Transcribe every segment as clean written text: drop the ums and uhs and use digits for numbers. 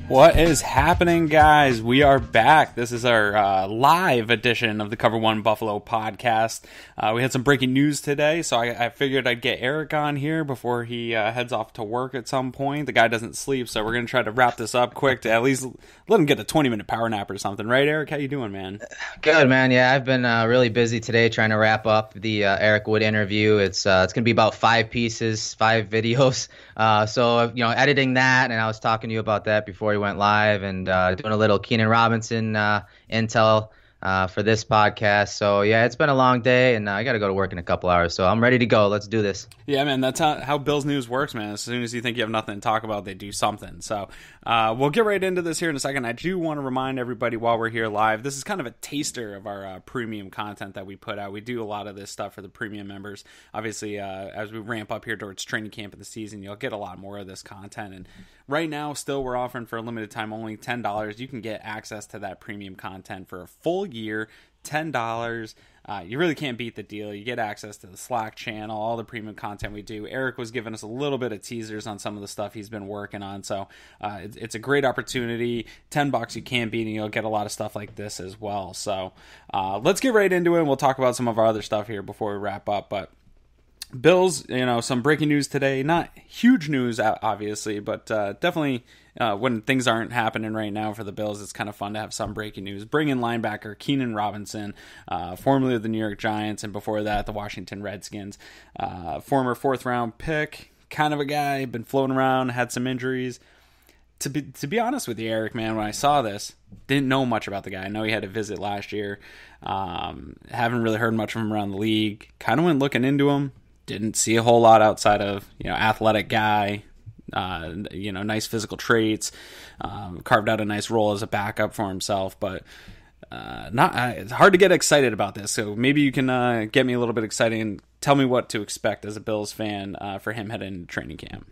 What is happening, guys? We are back. This is our live edition of the Cover One Buffalo podcast. We had some breaking news today, so I figured I'd get Erik on here before he heads off to work at some point. The guy doesn't sleep, so we're going to try to wrap this up quick to at least let him get a 20-minute power nap or something. Right, Erik? How you doing, man? Good, man. Yeah, I've been really busy today trying to wrap up the Erik Wood interview. It's going to be about 5 pieces, 5 videos. So, editing that, and I was talking to you about that before we went live, and doing a little Keenan Robinson intel for this podcast. So, yeah, it's been a long day, and I got to go to work in a couple hours. So I'm ready to go. Let's do this. Yeah, man, that's how Bills news works, man. As soon as you think you have nothing to talk about, they do something. So we'll get right into this here in a second. I do want to remind everybody while we're here live, this is kind of a taster of our premium content that we put out. We do a lot of this stuff for the premium members. Obviously, as we ramp up here towards training camp of the season, you'll get a lot more of this content. And right now, still, we're offering for a limited time only $10. You can get access to that premium content for a full year, $10. You really can't beat the deal. You get access to the Slack channel, all the premium content we do. Erik was giving us a little bit of teasers on some of the stuff he's been working on, so it's a great opportunity. $10 you can't beat, and you'll get a lot of stuff like this as well. So let's get right into it, and we'll talk about some of our other stuff here before we wrap up. But Bills, some breaking news today. Not huge news, obviously, but definitely when things aren't happening right now for the Bills, it's kind of fun to have some breaking news. Bring in linebacker Keenan Robinson, formerly of the New York Giants, and before that, the Washington Redskins. Former 4th-round pick, kind of a guy, been floating around, had some injuries. To be honest with you, Erik, man, when I saw this, didn't know much about the guy. I know he had a visit last year. Haven't really heard much from him around the league. Kind of went looking into him. Didn't see a whole lot outside of, athletic guy, nice physical traits, carved out a nice role as a backup for himself, but it's hard to get excited about this. So maybe you can get me a little bit excited and tell me what to expect as a Bills fan for him heading into training camp.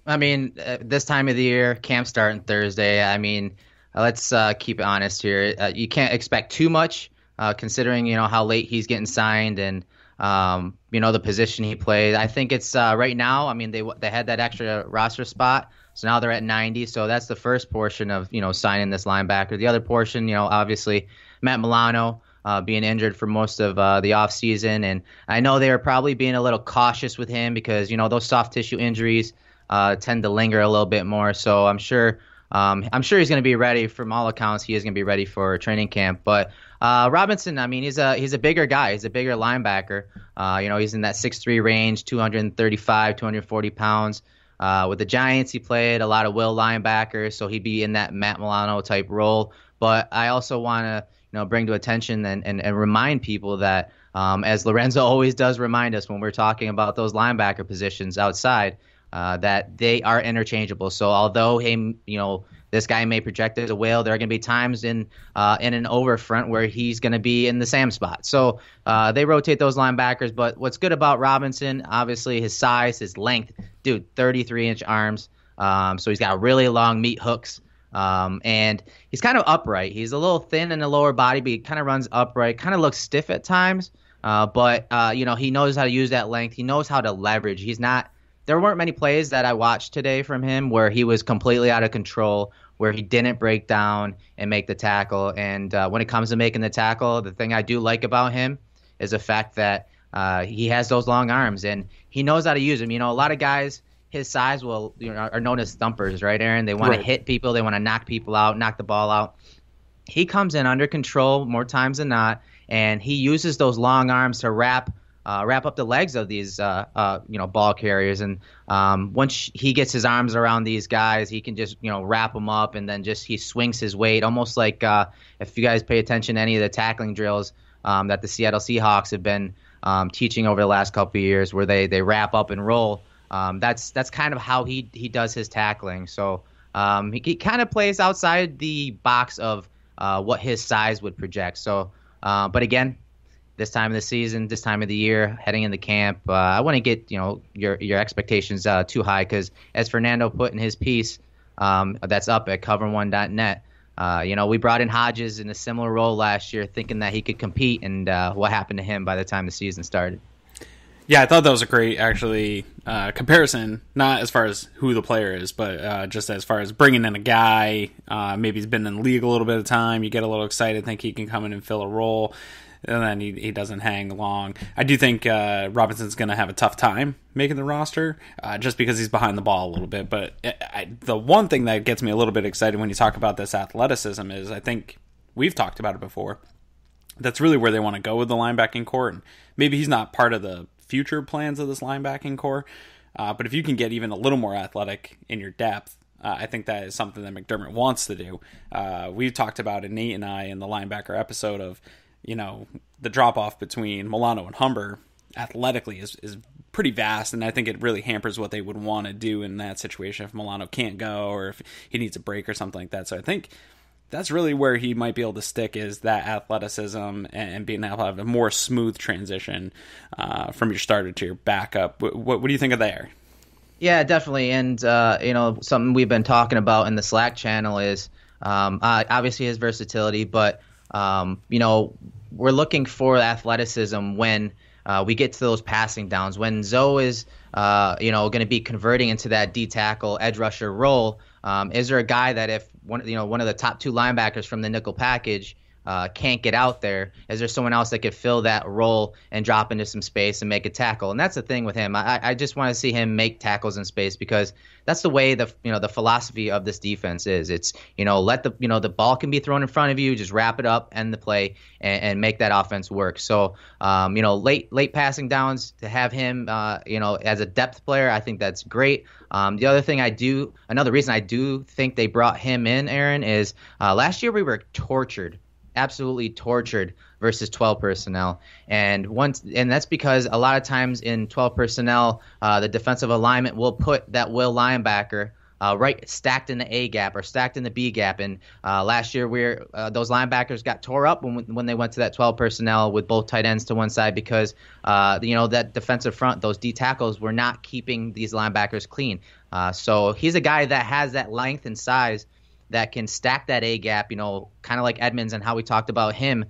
I mean, this time of the year, camp starting Thursday. I mean, let's keep it honest here. You can't expect too much considering, how late he's getting signed and the position he played. I think it's right now, I mean, they had that extra roster spot, so now they're at 90. So that's the first portion of, signing this linebacker. The other portion, obviously Matt Milano being injured for most of the offseason. And I know they were probably being a little cautious with him because, those soft tissue injuries tend to linger a little bit more. So I'm sure he's going to be ready. From all accounts, he is going to be ready for training camp. But Robinson, I mean, he's a bigger guy. He's a bigger linebacker. He's in that 6'3" range, 235, 240 pounds. With the Giants, he played a lot of will linebackers, so he'd be in that Matt Milano type role. But I also want to bring to attention and remind people that, as Lorenzo always does remind us when we're talking about those linebacker positions outside, that they are interchangeable. So although this guy may project as a whale, there are going to be times in an over front where he's going to be in the Sam spot. So they rotate those linebackers. But what's good about Robinson, obviously his size, his length, dude, 33-inch arms. So he's got really long meat hooks. And he's kind of upright. He's a little thin in the lower body, but he kind of runs upright, kind of looks stiff at times. But he knows how to use that length. He knows how to leverage. There weren't many plays that I watched today from him where he was completely out of control, where he didn't break down and make the tackle. And when it comes to making the tackle, the thing I do like about him is the fact that he has those long arms and he knows how to use them. A lot of guys his size are known as thumpers, right, Aaron? They want to hit people. They want to knock people out, knock the ball out. He comes in under control more times than not, and he uses those long arms to wrap up the legs of these ball carriers. And once he gets his arms around these guys, he can just wrap them up, and then he swings his weight, almost like if you guys pay attention to any of the tackling drills that the Seattle Seahawks have been teaching over the last couple of years, where they wrap up and roll. That's kind of how he does his tackling. So he kind of plays outside the box of what his size would project. So, but again, this time of the season, this time of the year, heading into camp, I wouldn't get your expectations too high, because as Fernando put in his piece, that's up at cover1.net. We brought in Hodges in a similar role last year, thinking that he could compete, and what happened to him by the time the season started. Yeah, I thought that was a great, actually, comparison. Not as far as who the player is, but just as far as bringing in a guy. Maybe he's been in the league a little bit of time. You get a little excited, think he can come in and fill a role, and then he doesn't hang long. I do think Robinson's going to have a tough time making the roster, just because he's behind the ball a little bit. But the one thing that gets me a little bit excited when you talk about this athleticism is, I think we've talked about it before, that's really where they want to go with the linebacking core. And maybe he's not part of the future plans of this linebacking core, but if you can get even a little more athletic in your depth, I think that is something that McDermott wants to do. We've talked about it, Nate and I, in the linebacker episode of, the drop-off between Milano and Humber athletically is pretty vast, and I think it really hampers what they would want to do in that situation if Milano can't go or if he needs a break or something like that. So I think that's really where he might be able to stick, is that athleticism and being able to have a more smooth transition from your starter to your backup. What do you think of there? Yeah, definitely. And, something we've been talking about in the Slack channel is obviously his versatility, but, we're looking for athleticism when we get to those passing downs. When Zoe is, going to be converting into that D-tackle edge rusher role, is there a guy that if one of the top two linebackers from the nickel package can't get out there, is there someone else that could fill that role and drop into some space and make a tackle? And that's the thing with him. I just want to see him make tackles in space, because that's the way the philosophy of this defense is. It's, let the ball can be thrown in front of you, just wrap it up, end the play, and make that offense work. So, late passing downs, to have him, as a depth player, I think that's great. Another reason I do think they brought him in, Aaron, is last year we were absolutely tortured versus 12 personnel. And that's because a lot of times in 12 personnel, the defensive alignment will put that will linebacker right stacked in the A gap or stacked in the B gap. And last year those linebackers got tore up when they went to that 12 personnel with both tight ends to one side, because that defensive front, those D tackles, were not keeping these linebackers clean. So he's a guy that has that length and size that can stack that A gap, kind of like Edmonds, and how we talked about him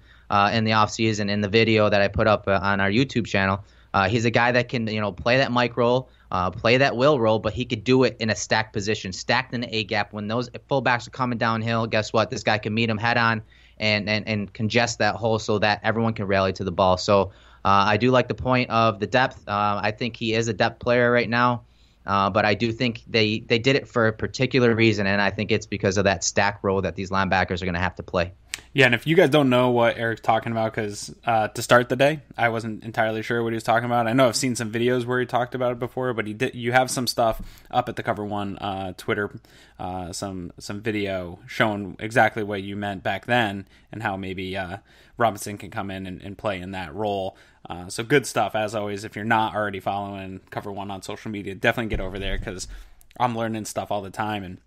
in the offseason in the video that I put up on our YouTube channel. He's a guy that can, play that Mike role, play that will role, but he could do it in a stacked position, stacked in the A gap. When those fullbacks are coming downhill, guess what? This guy can meet them head on and congest that hole so that everyone can rally to the ball. So I do like the point of the depth. I think he is a depth player right now. But I do think they did it for a particular reason, and I think it's because of that stack role that these linebackers are going to have to play. Yeah, and if you guys don't know what Eric's talking about, because to start the day, I wasn't entirely sure what he was talking about. I know I've seen some videos where he talked about it before, but you have some stuff up at the Cover One Twitter, some video showing exactly what you meant back then and how maybe Robinson can come in and play in that role. So good stuff, as always. If you're not already following Cover One on social media, definitely get over there, because I'm learning stuff all the time, and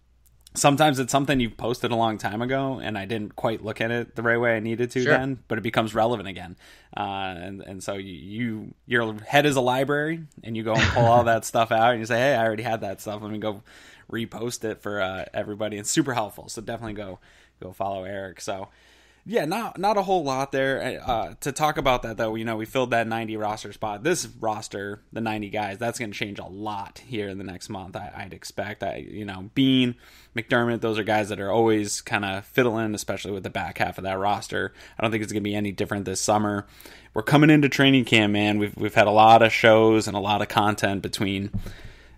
sometimes it's something you posted a long time ago and I didn't quite look at it the right way I needed to then, but it becomes relevant again. And so your head is a library, and you go and pull all that stuff out and you say, hey, I already had that stuff. Let me go repost it for everybody. It's super helpful. So definitely go follow Erik. So yeah, not a whole lot there to talk about that, though. We filled that 90 roster spot. This roster, the 90 guys, that's going to change a lot here in the next month. I'd expect. Bean, McDermott, those are guys that are always kind of fiddling, especially with the back half of that roster. I don't think it's going to be any different this summer. We're coming into training camp, man. We've had a lot of shows and a lot of content between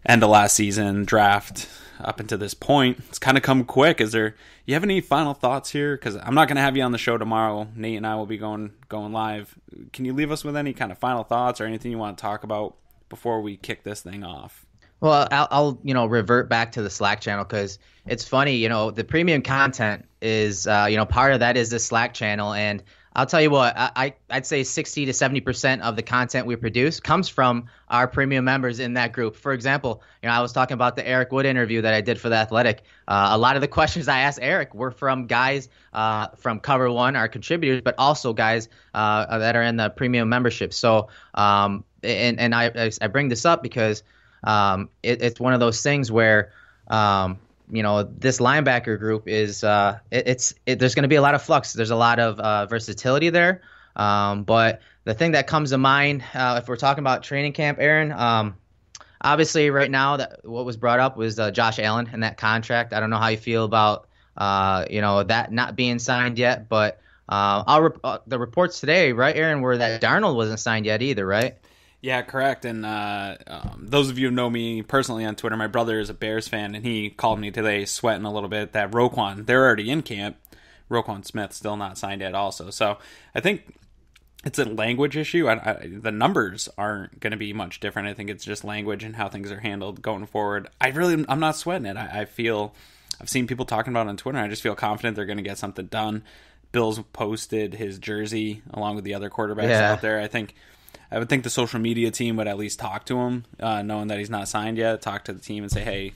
end of last season, draft, up until this point. It's kind of come quick. You have any final thoughts here? Because I'm not going to have you on the show tomorrow. Nate and I will be going live. Can you leave us with any kind of final thoughts or anything you want to talk about before we kick this thing off? Well, I'll revert back to the Slack channel, because it's funny. The premium content is part of that is the Slack channel, and I'll tell you what, I'd say 60 to 70% of the content we produce comes from our premium members in that group. For example, I was talking about the Erik Wood interview that I did for The Athletic. A lot of the questions I asked Erik were from guys from Cover One, our contributors, but also guys that are in the premium membership. So, I bring this up because it's one of those things where this linebacker group is there's going to be a lot of flux. There's a lot of versatility there. But the thing that comes to mind, if we're talking about training camp, Aaron, obviously right now that what was brought up was Josh Allen and that contract. I don't know how you feel about that not being signed yet, but the reports today, right, Aaron, were that Darnold wasn't signed yet either, right? Yeah, correct. And those of you who know me personally on Twitter, my brother is a Bears fan, and he called me today sweating a little bit that Roquan, they're already in camp. Roquan Smith still not signed yet also. So I think it's a language issue. The numbers aren't going to be much different. I think it's just language and how things are handled going forward. I'm not sweating it. I feel, I've seen people talking about it on Twitter. I just feel confident they're going to get something done. Bills posted his jersey along with the other quarterbacks out there. I would think the social media team would at least talk to him, knowing that he's not signed yet. Talk to the team and say, hey,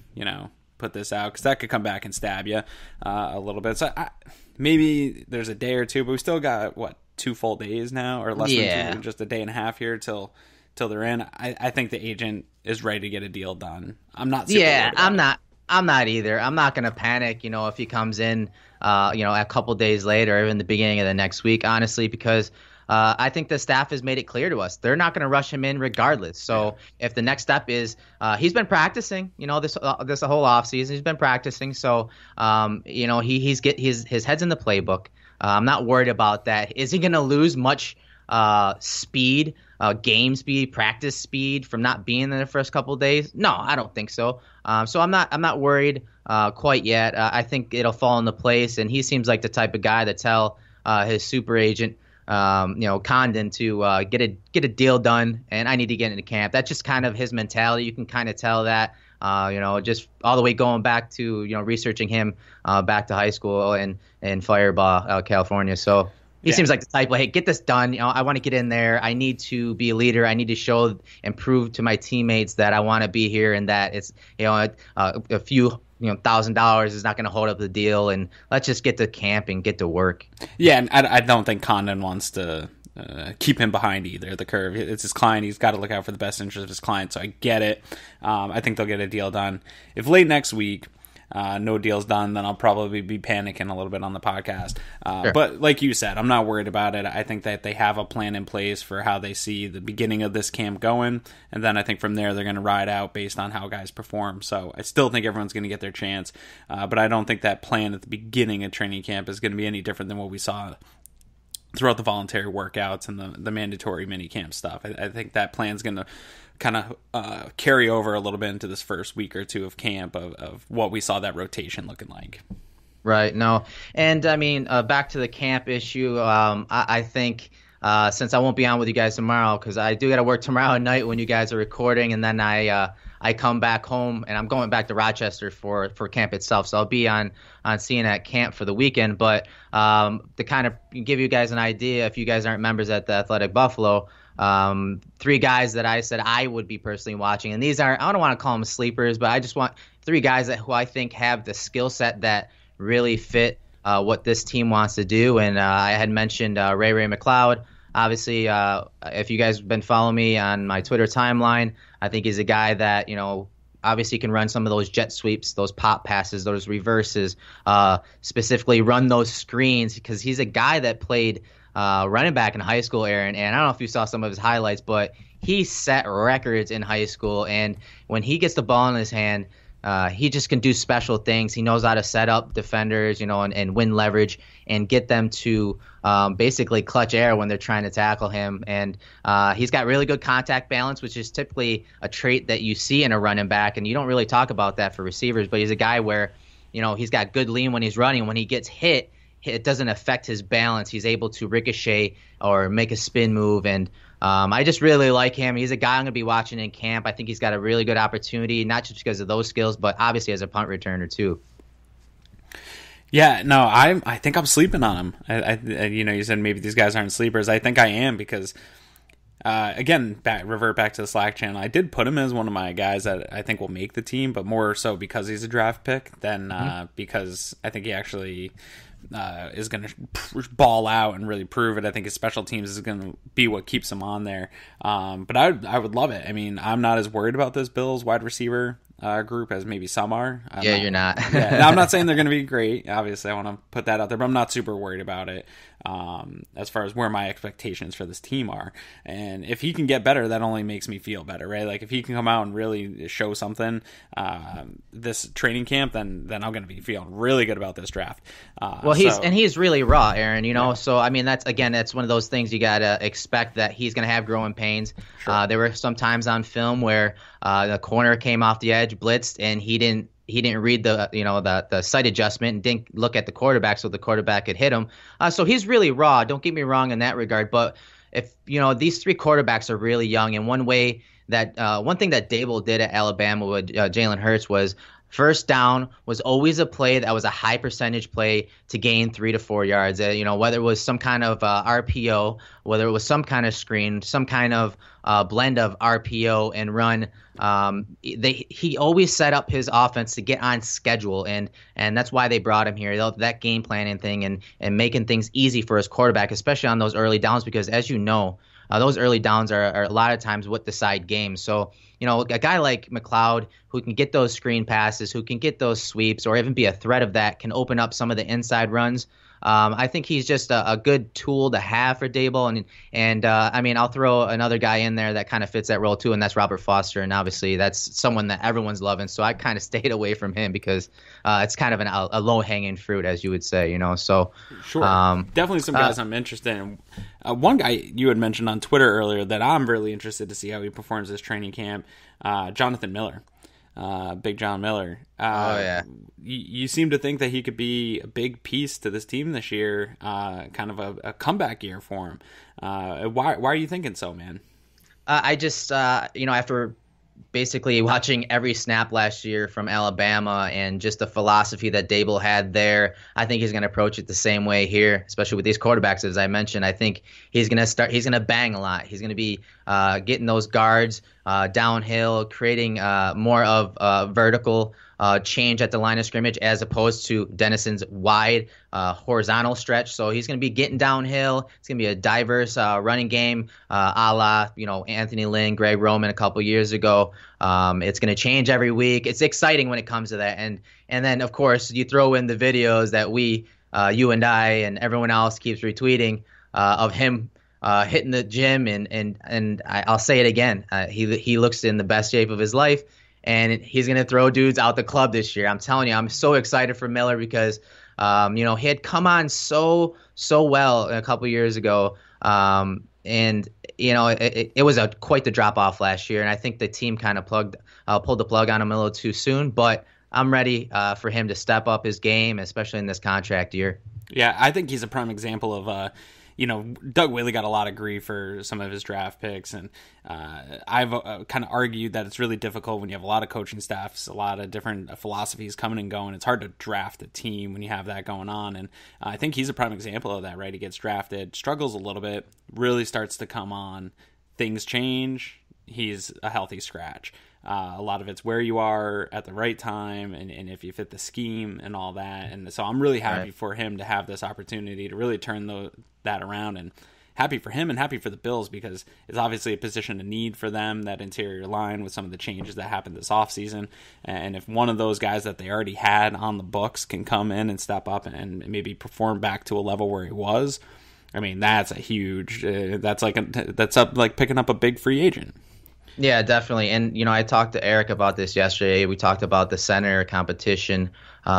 put this out, because that could come back and stab you a little bit. So maybe there's a day or two, but we still got, 2 full days now, or less than 2, just a day and a half here till they're in. I think the agent is ready to get a deal done. I'm not. I'm not either. I'm not going to panic, if he comes in, a couple days later or in the beginning of the next week, honestly, because I think the staff has made it clear to us they're not going to rush him in regardless. So if the next step is he's been practicing, this whole offseason, he's been practicing. So, his head's in the playbook. I'm not worried about that. Is he going to lose much speed, game speed, practice speed from not being there the first couple of days? No, I don't think so. So I'm not worried quite yet. I think it'll fall into place, and he seems like the type of guy to tell his super agent, Condon, to get a deal done, and I need to get into camp. That's just kind of his mentality. You can kind of tell that. Just all the way going back to, researching him back to high school in Firebaugh, California. So he seems like the type, hey, get this done. I want to get in there. I need to be a leader. I need to show and prove to my teammates that I want to be here, and that it's, a few $1,000 is not going to hold up the deal, and let's just get to camp and get to work. Yeah, and I don't think Condon wants to keep him behind either the curve. It's his client. He's got to look out for the best interest of his client, so I get it. I think they'll get a deal done. If late next week no deal's done, then I'll probably be panicking a little bit on the podcast. Sure. But like you said, I'm not worried about it. I think that they have a plan in place for how they see the beginning of this camp going, and then I think from there they're going to ride out based on how guys perform. So I still think everyone's going to get their chance, but I don't think that plan at the beginning of training camp is going to be any different than what we saw throughout the voluntary workouts and the mandatory mini camp stuff. I think that plan's going to kind of carry over a little bit into this first week or two of camp of what we saw that rotation looking like. Right. No. And I mean, back to the camp issue. I think since I won't be on with you guys tomorrow, because I do got to work tomorrow night when you guys are recording, and then I come back home, and I'm going back to Rochester for camp itself. So I'll be on seeing at camp for the weekend. But to kind of give you guys an idea, if you guys aren't members at the Athletic Buffalo, 3 guys that I said I would be personally watching, and these are, I don't want to call them sleepers, but I just want 3 guys who I think have the skill set that really fit what this team wants to do. And I had mentioned Ray McLeod. Obviously, if you guys have been following me on my Twitter timeline, I think he's a guy that, obviously can run some of those jet sweeps, those pop passes, those reverses, specifically run those screens, because he's a guy that played running back in high school, Aaron. And I don't know if you saw some of his highlights, but he set records in high school. And when he gets the ball in his hand, he just can do special things. He knows how to set up defenders, and win leverage and get them to basically clutch air when they're trying to tackle him. And he's got really good contact balance, which is typically a trait that you see in a running back. And you don't really talk about that for receivers, but he's a guy where, he's got good lean when he's running. When he gets hit, it doesn't affect his balance. He's able to ricochet or make a spin move. And I just really like him. He's a guy I'm going to be watching in camp. I think he's got a really good opportunity, not just because of those skills, but obviously as a punt returner too. Yeah, no, I think I'm sleeping on him. You said maybe these guys aren't sleepers. I think I am, because again, revert back to the Slack channel, I did put him as one of my guys that I think will make the team, but more so because he's a draft pick than because I think he actually is going to ball out and really prove it. I think his special teams is going to be what keeps him on there. But I would love it. I mean, I'm not as worried about this Bills wide receiver group as maybe some are. You're not. I'm not saying they're going to be great. Obviously, I want to put that out there, but I'm not super worried about it as far as where my expectations for this team are. And if he can get better, that only makes me feel better, right? Like if he can come out and really show something this training camp, then I'm going to be feeling really good about this draft. Well, he's really raw, Aaron. So I mean, that's one of those things you gotta expect that he's going to have growing pains. Sure. There were some times on film where the corner came off the edge, blitzed, and he didn't read the sight adjustment and didn't look at the quarterback, so the quarterback could hit him. So he's really raw. Don't get me wrong in that regard. But if these three quarterbacks are really young, and one thing that Dable did at Alabama with Jalen Hurts was first down was always a play that was a high percentage play to gain 3 to 4 yards. Whether it was some kind of RPO, whether it was some kind of screen, some kind of blend of RPO and run. He always set up his offense to get on schedule, and that's why they brought him here. That game planning thing and making things easy for his quarterback, especially on those early downs, because as you know, those early downs are a lot of times what decide games. So, a guy like McLeod who can get those screen passes, who can get those sweeps, or even be a threat of that, can open up some of the inside runs. I think he's just a good tool to have for Dable, and I mean, I'll throw another guy in there that kind of fits that role too, and that's Robert Foster, and obviously that's someone that everyone's loving. So I kind of stayed away from him because it's kind of a low hanging fruit, as you would say, So sure, definitely some guys I'm interested in. One guy you had mentioned on Twitter earlier that I'm really interested to see how he performs this training camp, Jonathan Miller. Big John Miller. You seem to think that he could be a big piece to this team this year, kind of a comeback year for him. Why are you thinking so, man? I just, after basically watching every snap last year from Alabama and just the philosophy that Dable had there, I think he's going to approach it the same way here, especially with these quarterbacks, as I mentioned. I think he's going to bang a lot. He's going to be getting those guards downhill, creating more of vertical change at the line of scrimmage as opposed to Dennison's wide horizontal stretch. So he's going to be getting downhill. It's going to be a diverse running game, a la Anthony Lynn, Greg Roman a couple years ago. It's going to change every week. It's exciting when it comes to that. And then of course you throw in the videos that you and I and everyone else keeps retweeting of him hitting the gym, and I'll say it again. He looks in the best shape of his life, and he's going to throw dudes out the club this year. I'm telling you, I'm so excited for Miller because, he had come on so well a couple years ago. And it was quite the drop off last year. And I think the team kind of pulled the plug on him a little too soon, but I'm ready for him to step up his game, especially in this contract year. Yeah, I think he's a prime example of, Doug Whaley got a lot of grief for some of his draft picks, and I've kind of argued that it's really difficult when you have a lot of coaching staffs, a lot of different philosophies coming and going. It's hard to draft a team when you have that going on, and I think he's a prime example of that, right? He gets drafted, struggles a little bit, really starts to come on, things change, he's a healthy scratch. A lot of it's where you are at the right time and if you fit the scheme and all that. And so I'm really happy for him to have this opportunity to really turn that around, and happy for him and happy for the Bills because it's obviously a position of need for them, that interior line with some of the changes that happened this offseason. And if one of those guys that they already had on the books can come in and step up and maybe perform back to a level where he was, I mean, that's a huge, that's like picking up a big free agent. Yeah, definitely. And, I talked to Erik about this yesterday. We talked about the center competition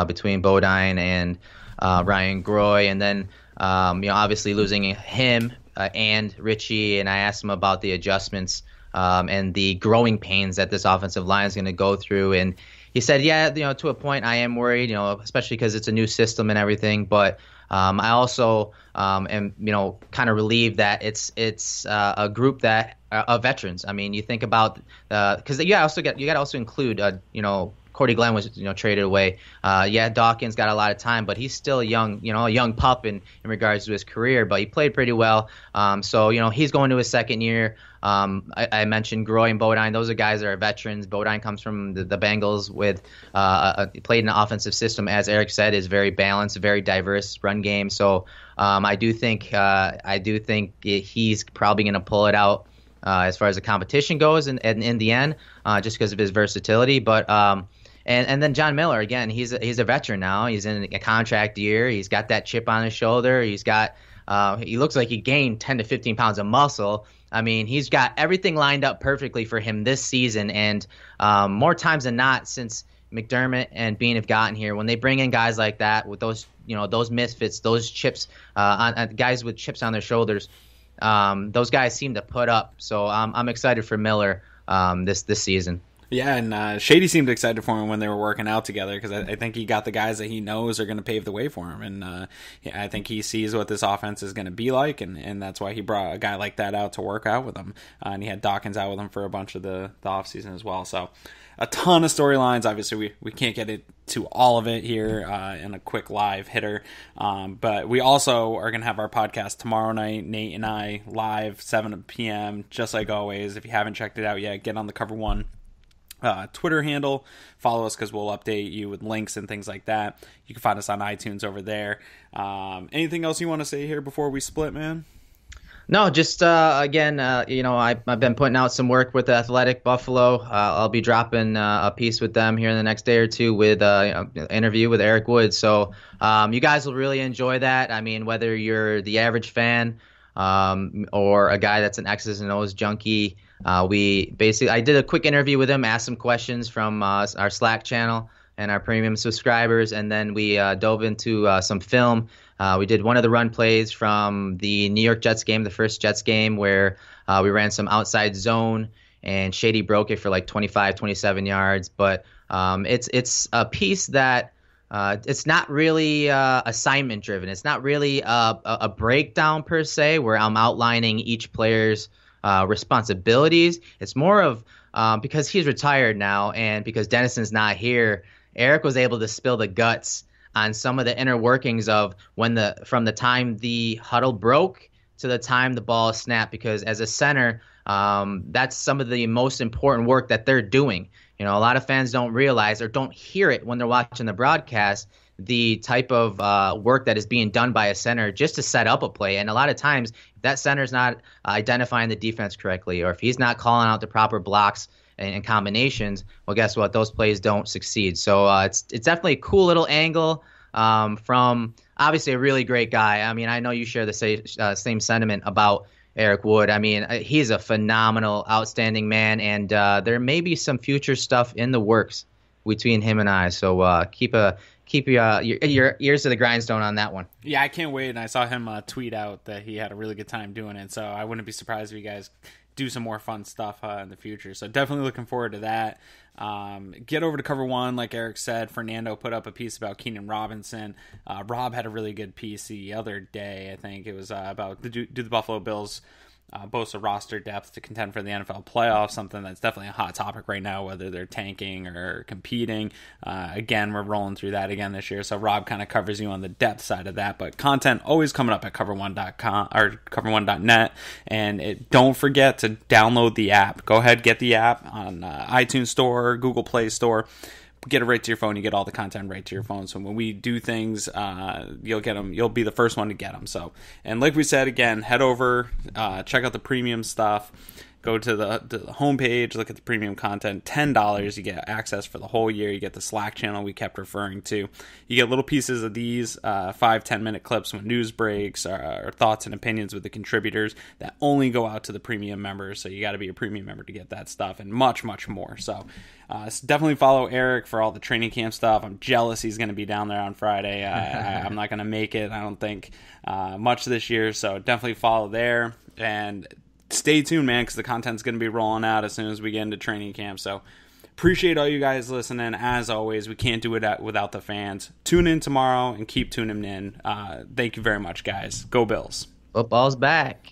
between Bodine and Ryan Groy. And then, obviously losing him and Richie. And I asked him about the adjustments and the growing pains that this offensive line is going to go through. And he said, yeah, to a point I am worried, especially because it's a new system and everything. But I also am, kind of relieved that it's a group that of veterans. I mean, you think about because you got to also include Cordy Glenn was traded away. Yeah, Dawkins got a lot of time, but he's still young, a young pup in regards to his career. But he played pretty well. So he's going to his second year. I mentioned Groy and Bodine. Those are guys that are veterans. Bodine comes from the Bengals with played in an offensive system, as Erik said, is very balanced, very diverse run game. So I do think he's probably going to pull it out as far as the competition goes in the end, just because of his versatility. But and then John Miller, again, he's a veteran now. He's in a contract year. He's got that chip on his shoulder. He looks like he gained 10 to 15 pounds of muscle. I mean, he's got everything lined up perfectly for him this season. And more times than not, since McDermott and Bean have gotten here, when they bring in guys like that with those misfits, those chips, guys with chips on their shoulders, those guys seem to put up. So I'm excited for Miller this season. Yeah, and Shady seemed excited for him when they were working out together, because I think he got the guys that he knows are going to pave the way for him. And I think he sees what this offense is going to be like, and that's why he brought a guy like that out to work out with him. And he had Dawkins out with him for a bunch of the offseason as well. So a ton of storylines. Obviously, we can't get to all of it here in a quick live hitter. But we also are going to have our podcast tomorrow night, Nate and I, live, 7 p.m., just like always. If you haven't checked it out yet, get on the Cover One Twitter handle, follow us, because we'll update you with links and things like that. You can find us on iTunes over there. Anything else you want to say here before we split, man? No, just again, I've been putting out some work with Athletic Buffalo. I'll be dropping a piece with them here in the next day or two with an interview with Eric Wood. So you guys will really enjoy that. I mean, whether you're the average fan or a guy that's an X's and O's junkie, I did a quick interview with him, asked some questions from our Slack channel and our premium subscribers, and then we dove into some film. We did one of the run plays from the New York Jets game, the first Jets game, where we ran some outside zone, and Shady broke it for like 25, 27 yards. But it's a piece that it's not really assignment driven. It's not really a breakdown per se, where I'm outlining each player's responsibilities. It's more of because he's retired now, and because Dennison's not here, Erik was able to spill the guts on some of the inner workings of from the time the huddle broke to the time the ball is snapped. Because as a center, that's some of the most important work that they're doing. A lot of fans don't realize or don't hear it when they're watching the broadcast, the type of work that is being done by a center just to set up a play. And a lot of times, if that center's not identifying the defense correctly, or if he's not calling out the proper blocks and combinations, well, guess what? Those plays don't succeed. So it's definitely a cool little angle from obviously a really great guy. I mean, I know you share the same sentiment about Eric Wood. I mean, he's a phenomenal, outstanding man, and there may be some future stuff in the works between him and I. So keep your ears to the grindstone on that one. Yeah, I can't wait. And I saw him tweet out that he had a really good time doing it. So I wouldn't be surprised if you guys do some more fun stuff in the future. So definitely looking forward to that. Get over to Cover One, like Erik said. Fernando put up a piece about Keenan Robinson. Rob had a really good piece the other day. I think it was about do the Buffalo Bills boast a roster depth to contend for the NFL playoffs, something that's definitely a hot topic right now, whether they're tanking or competing. Again, we're rolling through that again this year, so Rob kind of covers you on the depth side of that, but content always coming up at cover1.com or cover1.net, and don't forget to download the app. Go ahead, get the app on iTunes Store, Google Play Store. Get it right to your phone. You get all the content right to your phone. So when we do things, you'll get them. You'll be the first one to get them. So, and like we said, again, head over, check out the premium stuff. Go to the homepage, look at the premium content. $10, you get access for the whole year. You get the Slack channel we kept referring to. You get little pieces of these 5-10 minute clips when news breaks, or thoughts and opinions with the contributors that only go out to the premium members. So you got to be a premium member to get that stuff, and much, much more. So definitely follow Erik for all the training camp stuff. I'm jealous he's going to be down there on Friday. I'm not going to make it, I don't think, much this year. So definitely follow there. And stay tuned, man, because the content's going to be rolling out as soon as we get into training camp. So appreciate all you guys listening. As always, we can't do it without the fans. Tune in tomorrow and keep tuning in. Thank you very much, guys. Go Bills. Football's back.